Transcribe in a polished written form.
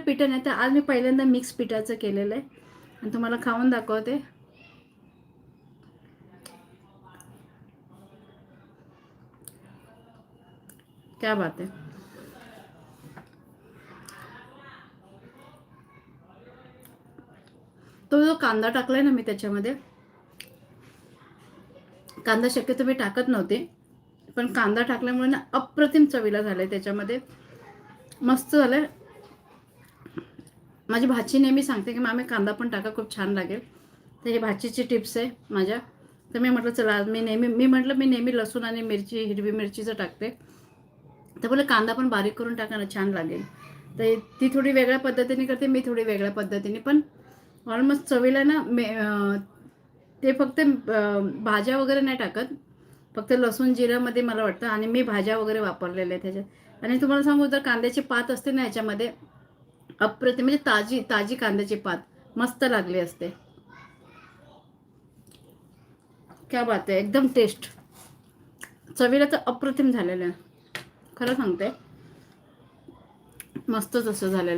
पिठं नाही, तर आज मी पहिल्यांदा मिक्स पिठाचं केलेलं आहे आणि तुम्हाला खाऊन दाखवते. क्या बात आहे. तो जो कांदा टाकलाय ना मी त्याच्यामध्ये, कांदा शक्यतो मी टाकत नव्हते, पण कांदा टाकल्यामुळे ना अप्रतिम चवीला झालंय त्याच्यामध्ये. मस्त झालंय. माझी भाची नेहमी सांगते की मामी कांदा पण टाका, खूप छान लागेल. तर ही भाचीची टिप्स आहे माझ्या. तर मी म्हटलं चला आज मी नेहमी लसूण आणि मिरची, हिरवी मिरचीचं टाकते. तर बोले कांदा पण बारीक करून टाका ना, छान लागेल. तर ती थोडी वेगळ्या पद्धतीने करते, मी थोडी वेगळ्या पद्धतीने. पण ऑलमोस्ट चवीला ना ते फक्त भाज्या वगैरे नाही टाकत, फक्त लसूण जिऱ्यामध्ये मला वाटतं. आणि मी भाज्या वगैरे वापरलेल्या आहेत त्याच्यात. आणि तुम्हाला सांगू, जर कांद्याची पात असते ना याच्यामध्ये, अप्रतिम, म्हणजे ताजी ताजी कांद्याची पात मस्त लागली असते. क्या बात आहे. एकदम टेस्ट, चवीला तर अप्रतिम झालेलं आहे, खरं सांगते. मस्तच असं झालेलं.